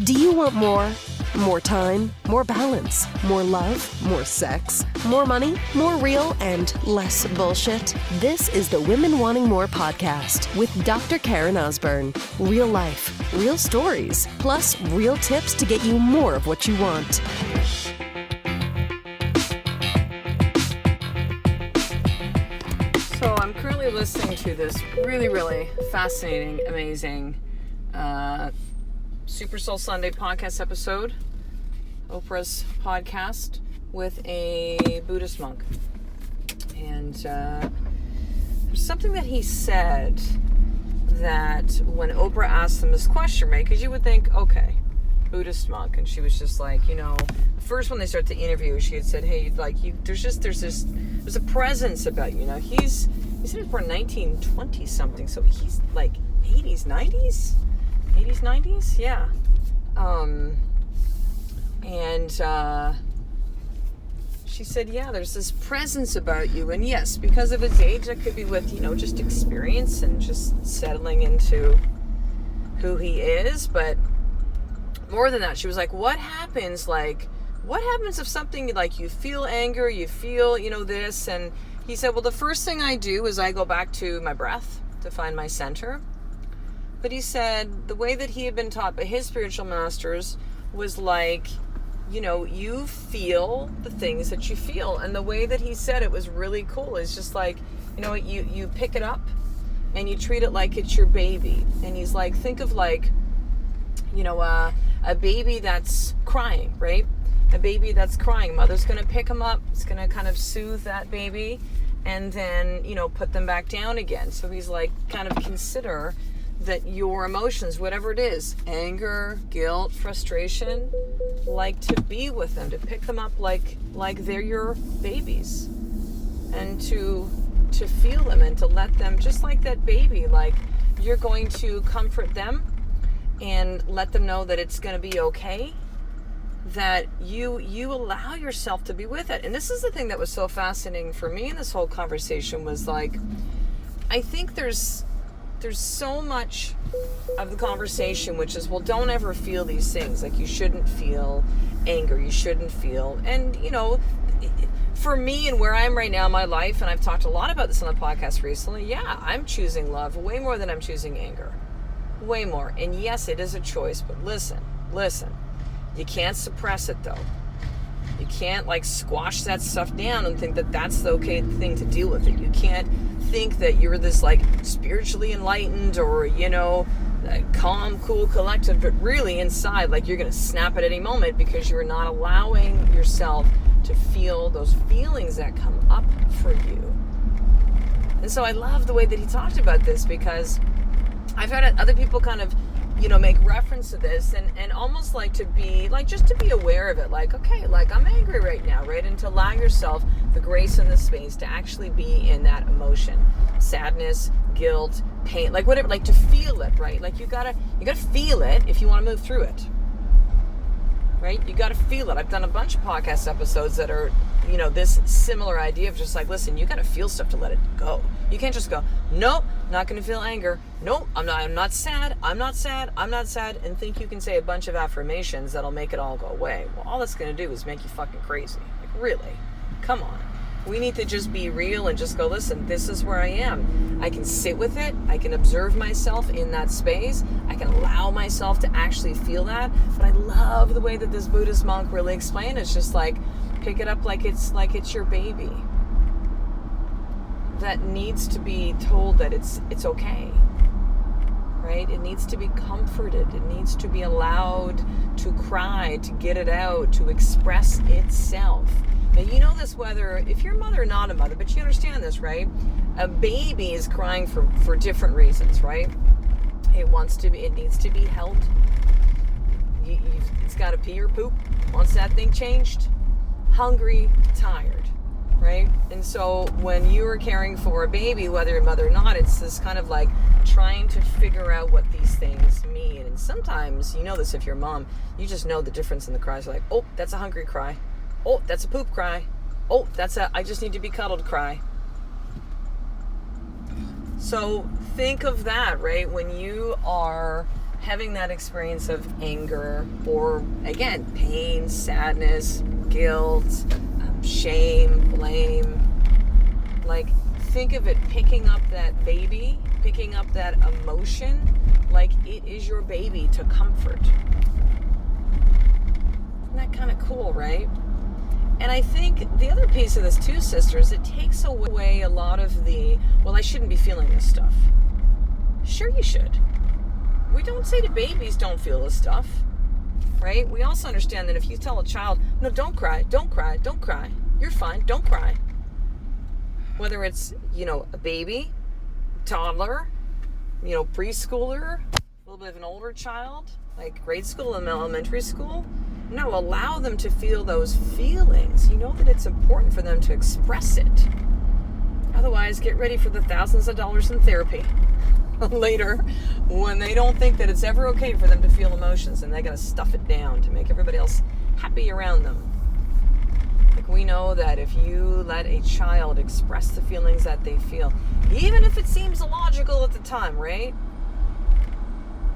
Do you want more? More time, more balance, more love, more sex, more money, more real, and less bullshit? This is the Women Wanting More podcast with Dr. Karen Osborne. Real life, real stories, plus real tips to get you more of what you want. So I'm currently listening to this really fascinating, amazing Super Soul Sunday podcast episode, Oprah's podcast, with a Buddhist monk. And there's something that he said that when Oprah asked him this question, right? Because you would think, okay, Buddhist monk, and she was just like, first when they started the interview, she had said, hey, like, there's a presence about you. He said he was born 1920 something, so he's like 80s, 90s, yeah. She said, yeah, there's this presence about you, and yes, because of his age, that could be with, just experience and just settling into who he is, but more than that, she was like, what happens if something, like, you feel anger, you feel, this, and he said, well, the first thing I do is I go back to my breath to find my center. But he said the way that he had been taught by his spiritual masters was like, you feel the things that you feel. And the way that he said it was really cool. It's just like, you pick it up and you treat it like it's your baby. And he's like, think of like, a baby that's crying, right? A baby that's crying. Mother's going to pick him up. It's going to kind of soothe that baby and then, put them back down again. So he's like, kind of consider that your emotions, whatever it is, anger, guilt, frustration, like to be with them, to pick them up like they're your babies, and to feel them and to let them, just like that baby, like you're going to comfort them and let them know that it's going to be okay, that you allow yourself to be with it. And this is the thing that was so fascinating for me in this whole conversation, was like, I think there's so much of the conversation which is, well, don't ever feel these things. Like, you shouldn't feel anger, you shouldn't feel, and for me and where I am right now in my life, and I've talked a lot about this on the podcast recently, yeah, I'm choosing love way more than I'm choosing anger. Way more. And yes, it is a choice, but listen, you can't suppress it though. You can't like squash that stuff down and think that that's the okay thing to deal with it. You can't think that you're this like spiritually enlightened or, calm, cool, collected, but really inside, like you're going to snap at any moment because you're not allowing yourself to feel those feelings that come up for you. And so I love the way that he talked about this, because I've had other people kind of, make reference to this and almost like to be, like, just to be aware of it. Like, okay, like I'm angry right now, right? And to allow yourself the grace and the space to actually be in that emotion, sadness, guilt, pain, like whatever, like to feel it, right? Like you gotta feel it if you want to move through it, right? You gotta feel it. I've done a bunch of podcast episodes that are, this similar idea of just like, listen, you gotta feel stuff to let it go. You can't just go, nope, not gonna feel anger. Nope, I'm not sad, and think you can say a bunch of affirmations that'll make it all go away. Well, all that's gonna do is make you fucking crazy. Like, really? Come on. We need to just be real and just go, listen, this is where I am. I can sit with it. I can observe myself in that space. I can allow myself to actually feel that. But I love the way that this Buddhist monk really explained it. It's just like, pick it up like it's your baby that needs to be told that it's okay, right? It needs to be comforted. It needs to be allowed to cry, to get it out, to express itself. Now, you know this whether, if you're a mother or not a mother, but you understand this, right? A baby is crying for different reasons, right? It needs to be held. It's got to pee or poop. Wants that thing changed. Hungry, tired, right? And so when you are caring for a baby, whether you're a mother or not, it's this kind of like trying to figure out what these things mean. And sometimes, you know this if you're a mom, you just know the difference in the cries. You're like, oh, that's a hungry cry. Oh, that's a poop cry. Oh, that's a I just need to be cuddled cry. So think of that, right? When you are having that experience of anger or, again, pain, sadness, guilt, shame, blame, like, think of it picking up that baby, picking up that emotion like it is your baby to comfort. Isn't that kind of cool, right? And I think the other piece of this too, sisters, it takes away a lot of the, well, I shouldn't be feeling this stuff. Sure you should. We don't say to babies, don't feel this stuff, right? We also understand that if you tell a child, no, don't cry, don't cry, don't cry. You're fine, don't cry. Whether it's, a baby, toddler, preschooler, a little bit of an older child, like grade school and elementary school. No, allow them to feel those feelings. You know that it's important for them to express it. Otherwise, get ready for the thousands of dollars in therapy later when they don't think that it's ever okay for them to feel emotions and they got to stuff it down to make everybody else happy around them. Like, we know that if you let a child express the feelings that they feel, even if it seems illogical at the time, right?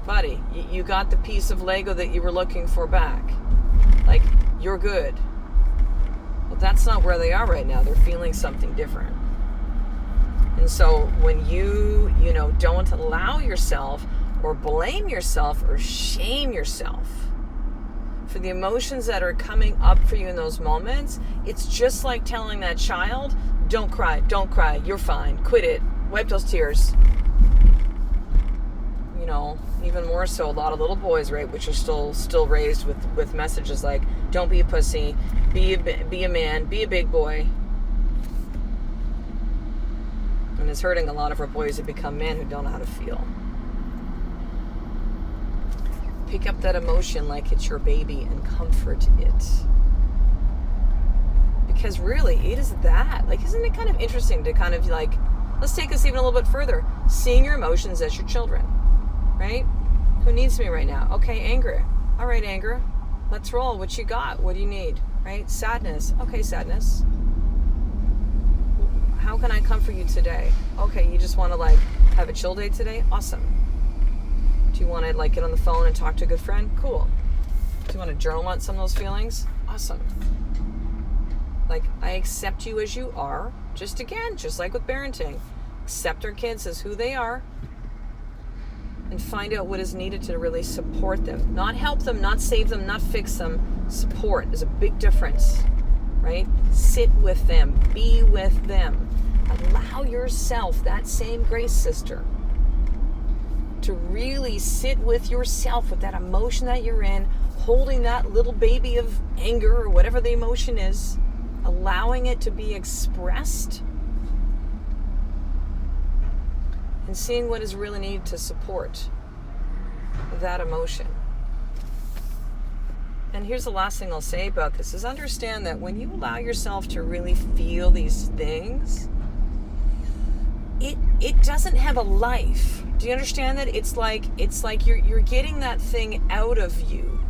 Buddy, you got the piece of Lego that you were looking for back. Like, you're good. Well, that's not where they are right now. They're feeling something different. And so when you don't allow yourself or blame yourself or shame yourself for the emotions that are coming up for you in those moments, it's just like telling that child, don't cry, you're fine, quit it, wipe those tears. Even more so, a lot of little boys, right, which are still raised with messages like, don't be a pussy, be a man, be a big boy. And it's hurting a lot of our boys that become men who don't know how to feel. Pick up that emotion like it's your baby and comfort it. Because really, it is that. Like, isn't it kind of interesting to kind of like, let's take this even a little bit further. Seeing your emotions as your children. Right? Who needs me right now? Okay, anger. All right, anger. Let's roll. What you got? What do you need? Right? Sadness. Okay, sadness. How can I comfort you today? Okay, you just want to have a chill day today? Awesome. Do you want to get on the phone and talk to a good friend? Cool. Do you want to journal on some of those feelings? Awesome. I accept you as you are. Just like with parenting. Accept our kids as who they are. And find out what is needed to really support them. Not help them, not save them, not fix them. Support is a big difference, right? Sit with them, be with them. Allow yourself, that same grace sister, to really sit with yourself, with that emotion that you're in, holding that little baby of anger or whatever the emotion is, allowing it to be expressed, and seeing what is really needed to support that emotion. And here's the last thing I'll say about this, is understand that when you allow yourself to really feel these things, it doesn't have a life. Do you understand that? It's like you're getting that thing out of you.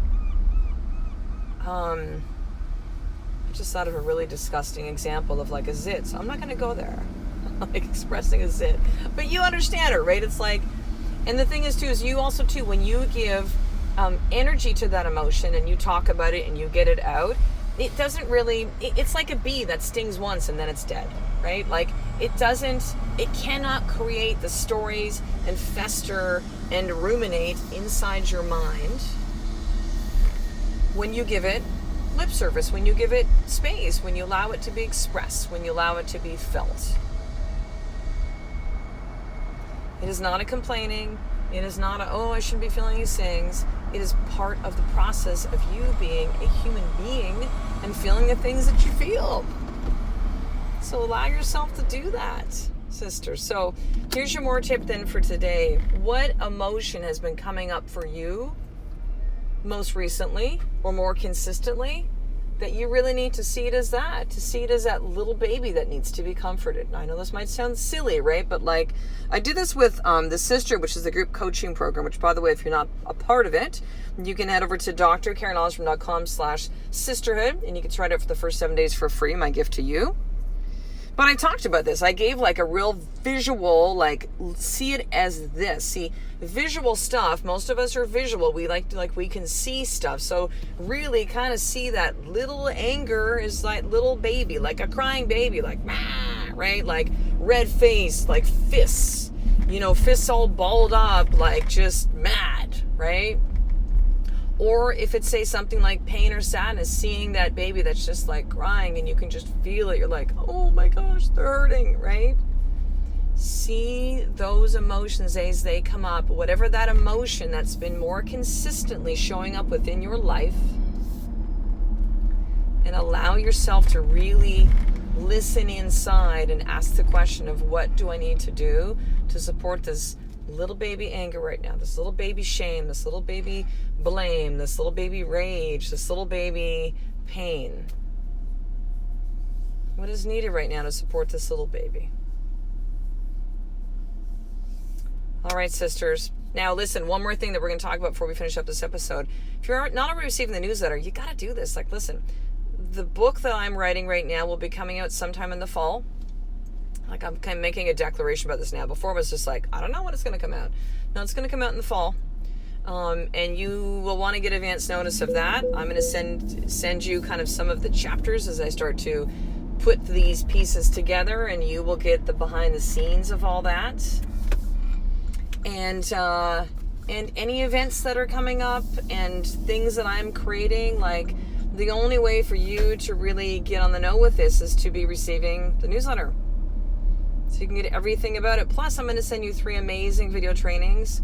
I just thought of a really disgusting example of a zit, so I'm not going to go there. Expressing a zit, but you understand it, right? It's and the thing is too, is you also too, when you give energy to that emotion and you talk about it and you get it out, it doesn't really, it's like a bee that stings once and then it's dead, right? It cannot create the stories and fester and ruminate inside your mind when you give it lip service, when you give it space, when you allow it to be expressed, when you allow it to be felt. It is not a complaining. It is not I shouldn't be feeling these things. It is part of the process of you being a human being and feeling the things that you feel. So allow yourself to do that, sister. So here's your more tip then for today. What emotion has been coming up for you most recently or more consistently that you really need to see it as that, to see it as that little baby that needs to be comforted. Now, I know this might sound silly, right? But I do this with the Sister, which is the group coaching program, which, by the way, if you're not a part of it, you can head over to drkarenolstrom.com/sisterhood, and you can try it out for the first 7 days for free, my gift to you. But I talked about this. I gave like a real visual, like, see it as this. See, visual stuff, most of us are visual. We we can see stuff. So really kind of see that little anger is like little baby, like a crying baby, like, right? Like red face, like fists, fists all balled up, like just mad, right? Or if it's, say, something like pain or sadness, seeing that baby that's just like crying and you can just feel it. You're like, oh my gosh, they're hurting, right? See those emotions as they come up, whatever that emotion that's been more consistently showing up within your life, and allow yourself to really listen inside and ask the question of, what do I need to do to support this little baby anger right now, this little baby shame, this little baby blame, this little baby rage, this little baby pain? What is needed right now to support this little baby? All right, sisters. Now, listen, one more thing that we're going to talk about before we finish up this episode. If you're not already receiving the newsletter, you got to do this. Like, listen, the book that I'm writing right now will be coming out sometime in the fall. Like, I'm kind of making a declaration about this now. Before it was just like, I don't know when it's going to come out. No, it's going to come out in the fall. And you will want to get advance notice of that. I'm going to send you kind of some of the chapters as I start to put these pieces together, and you will get the behind the scenes of all that. And any events that are coming up and things that I'm creating, like, the only way for you to really get on the know with this is to be receiving the newsletter. So you can get everything about it. Plus, I'm going to send you 3 amazing video trainings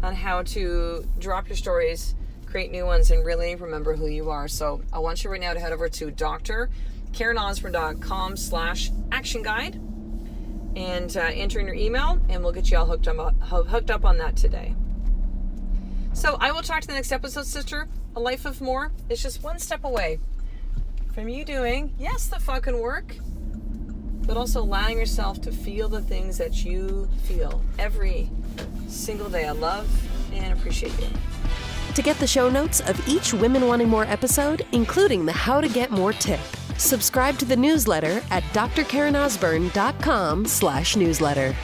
on how to drop your stories, create new ones, and really remember who you are. So I want you right now to head over to drkarenosborn.com/action guide and enter in your email, and we'll get you all hooked up on that today. So I will talk to the next episode, sister. A life of more is just one step away from you doing, yes, the fucking work, but also allowing yourself to feel the things that you feel every single day. I love and appreciate you. To get the show notes of each Women Wanting More episode, including the How to Get More tip, subscribe to the newsletter at drkarenosborn.com/newsletter.